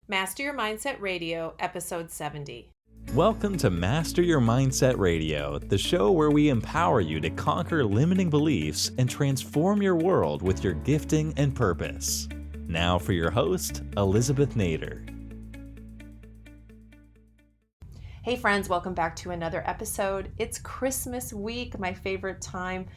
Master Your Mindset Radio, Episode 70. Welcome to Master Your Mindset Radio, the show where we empower you to conquer limiting beliefs and transform your world with your gifting and purpose. Now for your host, Elizabeth Nader. Hey friends, welcome back to another episode. It's Christmas week, my favorite time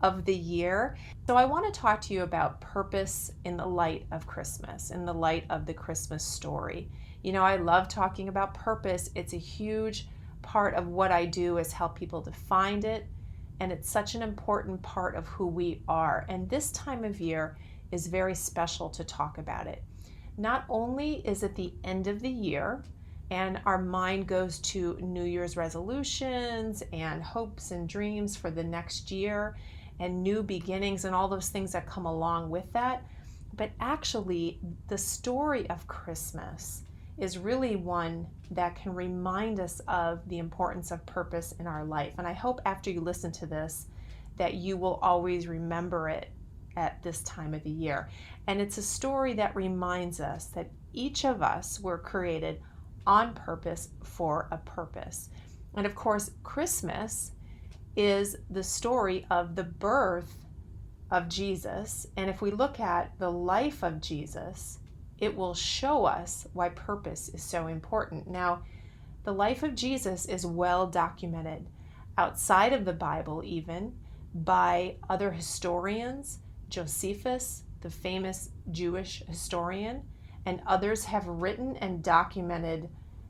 of the year. So I want to talk to you about purpose in the light of Christmas, in the light of the Christmas story. You know, I love talking about purpose. It's a huge part of what I do is help people to find it. And it's such an important part of who we are. And this time of year is very special to talk about it. Not only is it the end of the year, and our mind goes to New Year's resolutions and hopes and dreams for the next year and new beginnings and all those things that come along with that. But actually, the story of Christmas is really one that can remind us of the importance of purpose in our life. And I hope after you listen to this that you will always remember it at this time of the year. And it's a story that reminds us that each of us were created on purpose for a purpose. And of course, Christmas is the story of the birth of Jesus. And if we look at the life of Jesus, it will show us why purpose is so important. Now, the life of Jesus is well documented outside of the Bible, even by other historians. Josephus, the famous Jewish historian, and others have written and documented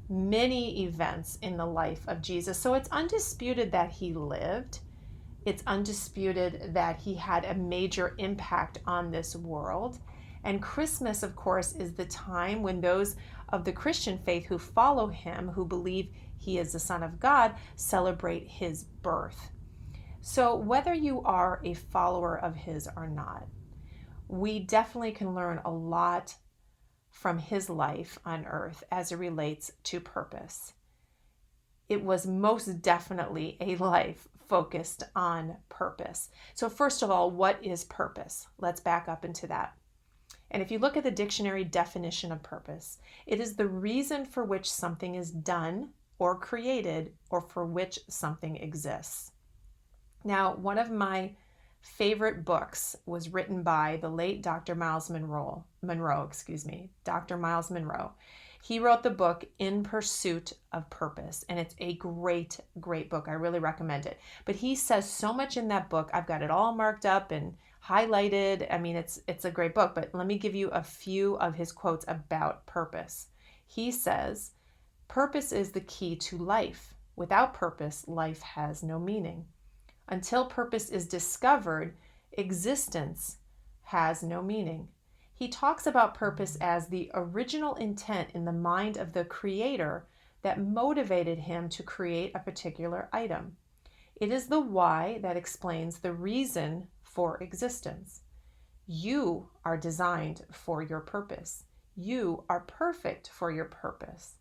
many events in the life of Jesus. So it's undisputed that he lived. It's undisputed that he had a major impact on this world. And Christmas, of course, is the time when those of the Christian faith who follow him, who believe he is the Son of God, celebrate his birth. So whether you are a follower of his or not, we definitely can learn a lot from his life on earth as it relates to purpose. It was most definitely a life focused on purpose. So first of all, what is purpose? Let's back up into that. And if you look at the dictionary definition of purpose, it is the reason for which something is done or created or for which something exists. Now, one of my favorite books was written by the late Dr. Miles Monroe. Dr. Miles Monroe. He wrote the book In Pursuit of Purpose, and it's a great, great book. I really recommend it. But he says so much in that book. I've got it all marked up and highlighted. I mean, it's a great book, but let me give you a few of his quotes about purpose. He says, "Purpose is the key to life. Without purpose, life has no meaning. Until purpose is discovered, existence has no meaning." He talks about purpose as the original intent in the mind of the creator that motivated him to create a particular item. It is the why that explains the reason for existence. You are designed for your purpose. You are perfect for your purpose.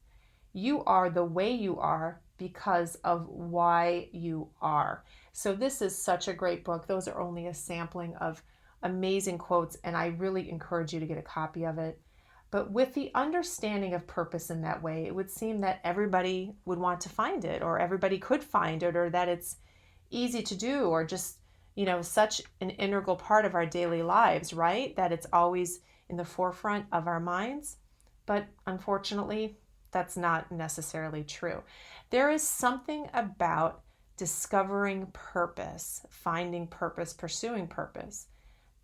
You are the way you are because of why you are. So this is such a great book. Those are only a sampling of amazing quotes, and I really encourage you to get a copy of it. But with the understanding of purpose in that way, it would seem that everybody would want to find it, or everybody could find it, or that it's easy to do, or just, you know, such an integral part of our daily lives, right? That it's always in the forefront of our minds. But unfortunately, that's not necessarily true. There is something about discovering purpose, finding purpose, pursuing purpose,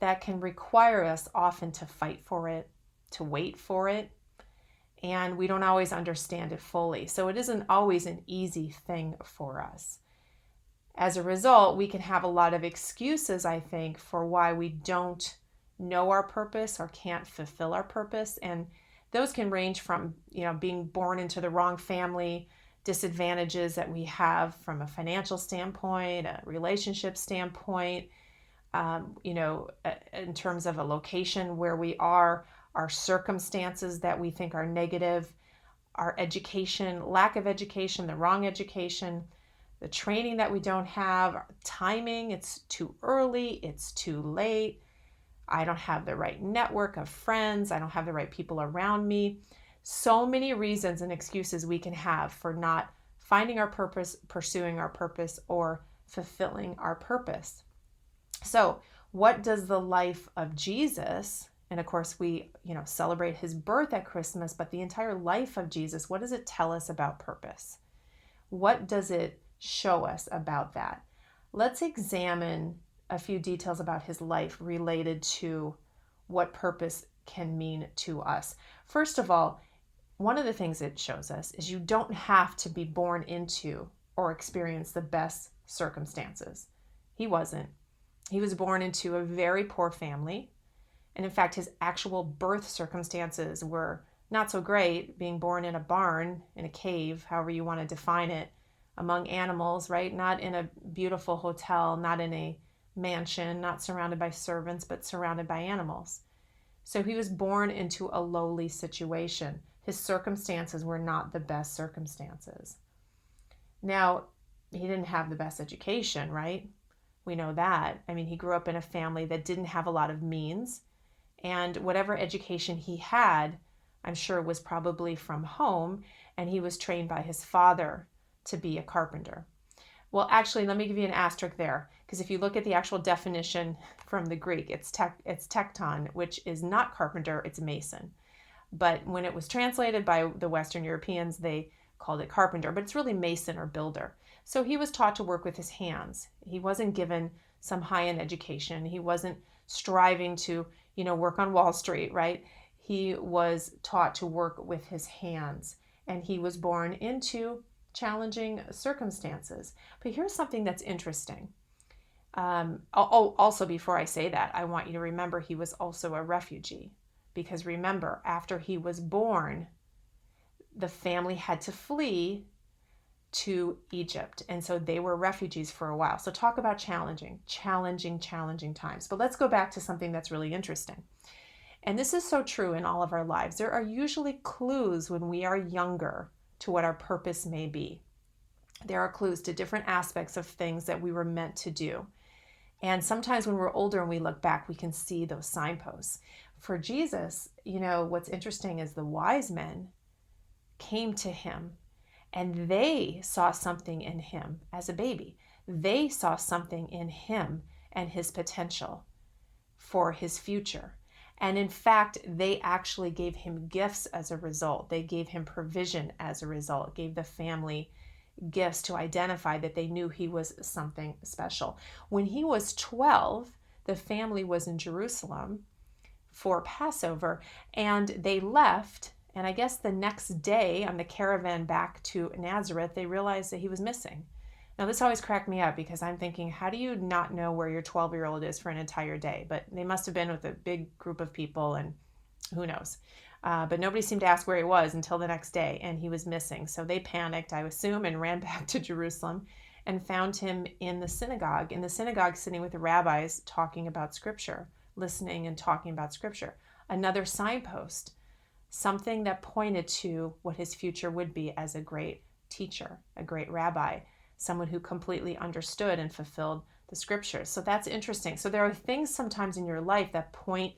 that can require us often to fight for it, to wait for it, and we don't always understand it fully. So it isn't always an easy thing for us. As a result, we can have a lot of excuses, I think, for why we don't know our purpose or can't fulfill our purpose. And those can range from, you know, being born into the wrong family, disadvantages that we have from a financial standpoint, a relationship standpoint, in terms of a location where we are, our circumstances that we think are negative, our education, lack of education, the wrong education, the training that we don't have, timing, it's too early, it's too late, I don't have the right network of friends, I don't have the right people around me. So many reasons and excuses we can have for not finding our purpose, pursuing our purpose, or fulfilling our purpose. So, what does the life of Jesus, and of course we, celebrate his birth at Christmas, but the entire life of Jesus, what does it tell us about purpose? What does it show us about that? Let's examine a few details about his life related to what purpose can mean to us. First of all, one of the things it shows us is you don't have to be born into or experience the best circumstances. He wasn't. He was born into a very poor family. And in fact, his actual birth circumstances were not so great, being born in a barn, in a cave, however you want to define it, among animals, right? Not in a beautiful hotel, not in a mansion, not surrounded by servants, but surrounded by animals. So he was born into a lowly situation. His circumstances were not the best circumstances. Now, he didn't have the best education, right? We know that. I mean, he grew up in a family that didn't have a lot of means, and whatever education he had, I'm sure was probably from home, and he was trained by his father to be a carpenter. Well, actually, let me give you an asterisk there, because if you look at the actual definition from the Greek, it's tekton, which is not carpenter, it's mason. But when it was translated by the Western Europeans, they called it carpenter, but it's really mason or builder. So he was taught to work with his hands. He wasn't given some high-end education. He wasn't striving to, work on Wall Street, right? He was taught to work with his hands, and he was born into challenging circumstances. But here's something that's interesting. Also, before I say that, I want you to remember he was also a refugee. Because remember, after he was born, the family had to flee to Egypt. And so they were refugees for a while. So talk about challenging times. But let's go back to something that's really interesting. And this is so true in all of our lives. There are usually clues when we are younger to what our purpose may be. There are clues to different aspects of things that we were meant to do. And sometimes when we're older and we look back, we can see those signposts. For Jesus, what's interesting is the wise men came to him and they saw something in him as a baby. They saw something in him and his potential for his future. And in fact, they actually gave him gifts as a result. They gave him provision as a result, gave the family gifts to identify that they knew he was something special. When he was 12, the family was in Jerusalem for Passover, and they left. And I guess the next day on the caravan back to Nazareth, they realized that he was missing. Now, this always cracked me up because I'm thinking, how do you not know where your 12-year-old is for an entire day? But they must have been with a big group of people, and who knows. But nobody seemed to ask where he was until the next day, and he was missing. So they panicked, I assume, and ran back to Jerusalem and found him in the synagogue. Sitting with the rabbis talking about Scripture, listening and talking about Scripture. Another signpost, something that pointed to what his future would be as a great teacher, a great rabbi, someone who completely understood and fulfilled the Scriptures. So that's interesting. So there are things sometimes in your life that point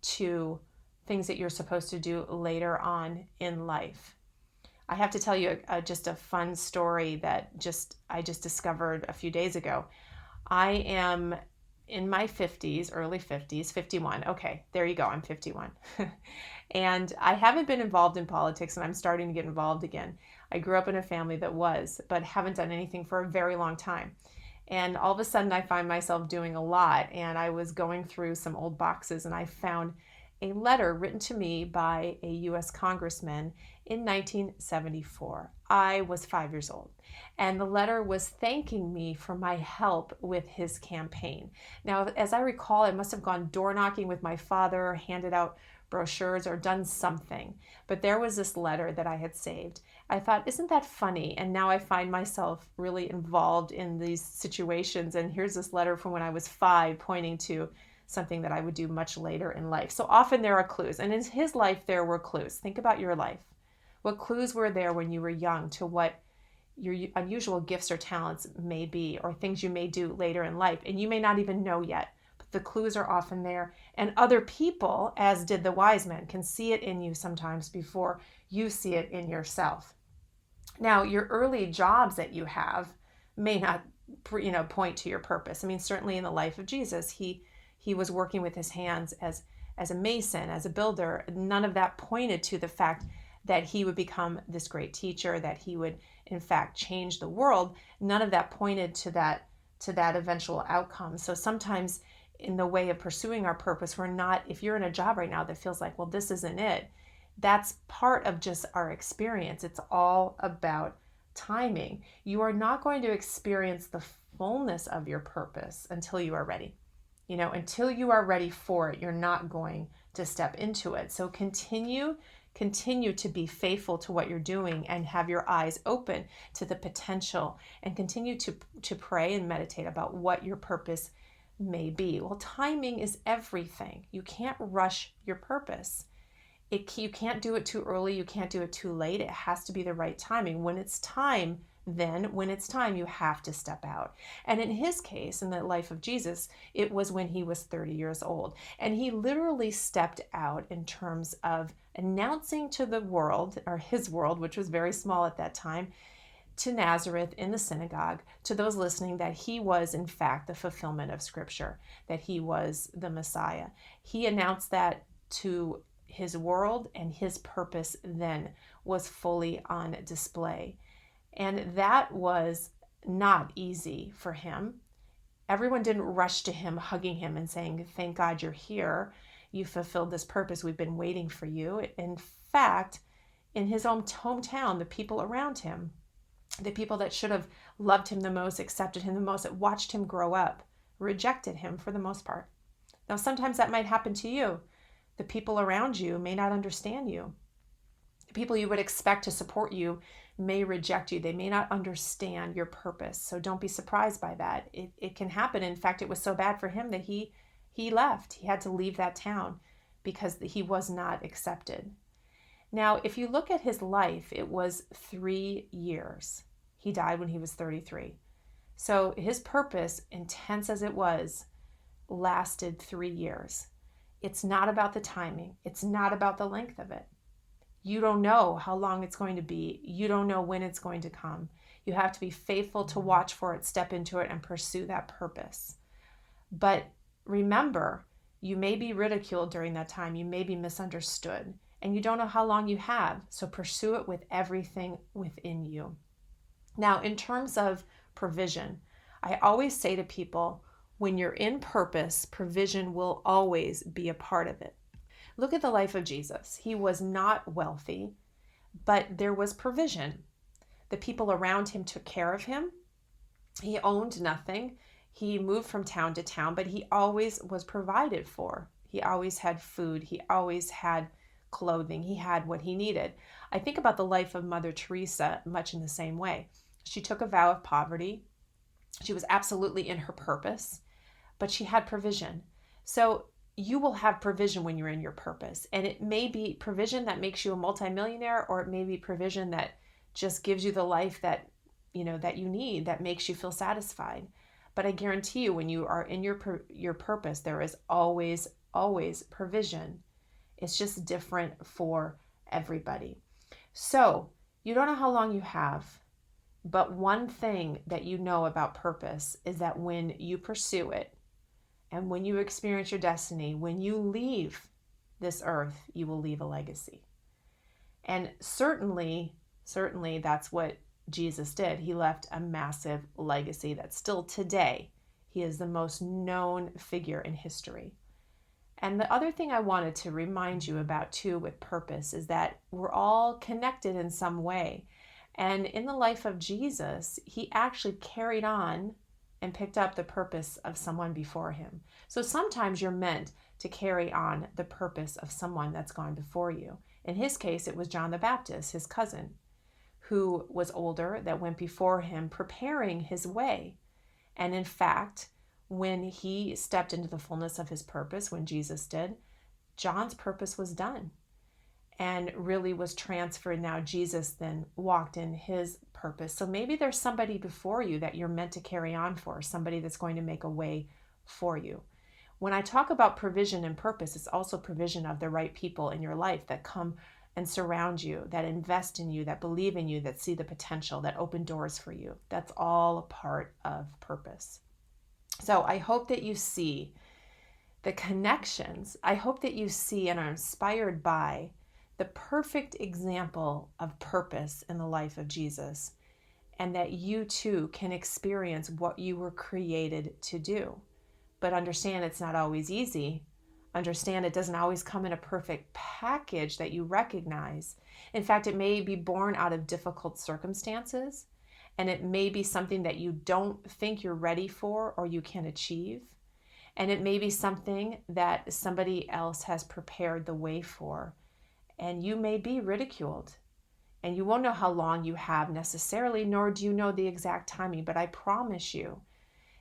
to things that you're supposed to do later on in life. I have to tell you just a fun story that I just discovered a few days ago. I am in my 50s, early 50s, 51. Okay, there you go. I'm 51. And I haven't been involved in politics, and I'm starting to get involved again. I grew up in a family that was, but haven't done anything for a very long time. And all of a sudden I find myself doing a lot. And I was going through some old boxes and I found a letter written to me by a U.S. congressman in 1974. I was 5 years old. And the letter was thanking me for my help with his campaign. Now, as I recall, I must have gone door knocking with my father, handed out brochures, or done something. But there was this letter that I had saved. I thought, isn't that funny? And now I find myself really involved in these situations. And here's this letter from when I was 5 pointing to something that I would do much later in life. So often there are clues. And in his life, there were clues. Think about your life. What clues were there when you were young to what your unusual gifts or talents may be, or things you may do later in life? And you may not even know yet. The clues are often there, and other people, as did the wise men, can see it in you sometimes before You see it in yourself. Now, your early jobs that you have may not, point to your purpose. I mean, certainly in the life of Jesus, he was working with his hands as a mason, as a builder. None of that pointed to the fact that he would become this great teacher, that he would in fact change the world. None of that pointed to that eventual outcome. So sometimes in the way of pursuing our purpose, we're not, if you're in a job right now that feels like, well, this isn't it, that's part of just our experience. It's all about timing. You are not going to experience the fullness of your purpose until you are ready. Until you are ready for it, you're not going to step into it. So continue to be faithful to what you're doing and have your eyes open to the potential, and continue to pray and meditate about what your purpose may be. Well, timing is everything. You can't rush your purpose. You can't do it too early. You can't do it too late. It has to be the right timing. When it's time, you have to step out. And in his case, in the life of Jesus, it was when he was 30 years old. And he literally stepped out in terms of announcing to the world, or his world, which was very small at that time, to Nazareth in the synagogue, to those listening, that he was in fact the fulfillment of Scripture, that he was the Messiah. He announced that to his world, and his purpose then was fully on display. And that was not easy for him. Everyone didn't rush to him, hugging him and saying, "Thank God you're here. You fulfilled this purpose. We've been waiting for you." In fact, in his own hometown, the people around him, the people that should have loved him the most, accepted him the most, that watched him grow up, rejected him for the most part. Now, sometimes that might happen to you. The people around you may not understand you. The people you would expect to support you may reject you. They may not understand your purpose. So don't be surprised by that. It can happen. In fact, it was so bad for him that he left. He had to leave that town because he was not accepted. Now, if you look at his life, it was 3 years. He died when he was 33. So his purpose, intense as it was, lasted 3 years. It's not about the timing. It's not about the length of it. You don't know how long it's going to be. You don't know when it's going to come. You have to be faithful to watch for it, step into it, and pursue that purpose. But remember, you may be ridiculed during that time. You may be misunderstood, and you don't know how long you have. So pursue it with everything within you. Now, in terms of provision, I always say to people, when you're in purpose, provision will always be a part of it. Look at the life of Jesus. He was not wealthy, but there was provision. The people around him took care of him. He owned nothing. He moved from town to town, but he always was provided for. He always had food. He always had clothing. He had what he needed. I think about the life of Mother Teresa much in the same way. She took a vow of poverty. She was absolutely in her purpose, but she had provision. So you will have provision when you're in your purpose. And it may be provision that makes you a multimillionaire, or it may be provision that just gives you the life that you need, that makes you feel satisfied. But I guarantee you, when you are in your purpose, there is always provision. It's just different for everybody. So you don't know how long you have, but one thing that you know about purpose is that when you pursue it, and when you experience your destiny, when you leave this earth, you will leave a legacy. And certainly that's what Jesus did. He left a massive legacy that still today, he is the most known figure in history. And the other thing I wanted to remind you about too with purpose is that we're all connected in some way. And in the life of Jesus, he actually carried on and picked up the purpose of someone before him. So sometimes you're meant to carry on the purpose of someone that's gone before you. In his case, it was John the Baptist, his cousin, who was older, that went before him, preparing his way. And in fact, when he stepped into the fullness of his purpose, when Jesus did, John's purpose was done and really was transferred. Now Jesus then walked in his purpose. So maybe there's somebody before you that you're meant to carry on for, somebody that's going to make a way for you. When I talk about provision and purpose, it's also provision of the right people in your life that come and surround you, that invest in you, that believe in you, that see the potential, that open doors for you. That's all a part of purpose. So I hope that you see the connections. I hope that you see and are inspired by the perfect example of purpose in the life of Jesus, and that you too can experience what you were created to do. But understand it's not always easy. Understand it doesn't always come in a perfect package that you recognize. In fact, it may be born out of difficult circumstances, and it may be something that you don't think you're ready for or you can achieve. And it may be something that somebody else has prepared the way for, and you may be ridiculed. And you won't know how long you have necessarily, nor do you know the exact timing. But I promise you,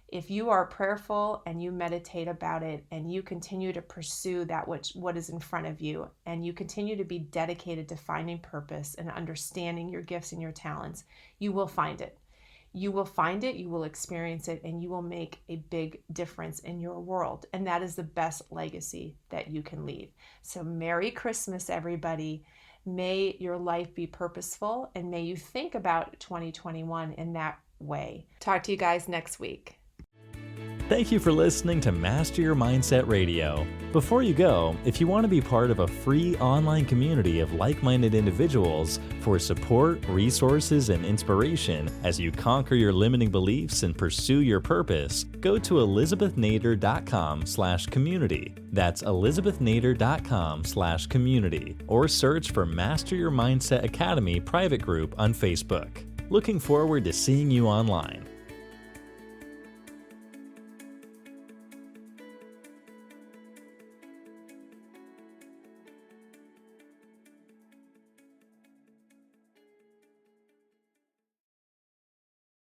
if you are prayerful and you meditate about it and you continue to pursue what is in front of you, and you continue to be dedicated to finding purpose and understanding your gifts and your talents, you will find it. You will find it, you will experience it, and you will make a big difference in your world. And that is the best legacy that you can leave. So Merry Christmas, everybody. May your life be purposeful, and may you think about 2021 in that way. Talk to you guys next week. Thank you for listening to Master Your Mindset Radio. Before you go, if you want to be part of a free online community of like-minded individuals for support, resources, and inspiration as you conquer your limiting beliefs and pursue your purpose, go to elizabethnader.com/community. That's elizabethnader.com/community, or search for Master Your Mindset Academy private group on Facebook. Looking forward to seeing you online.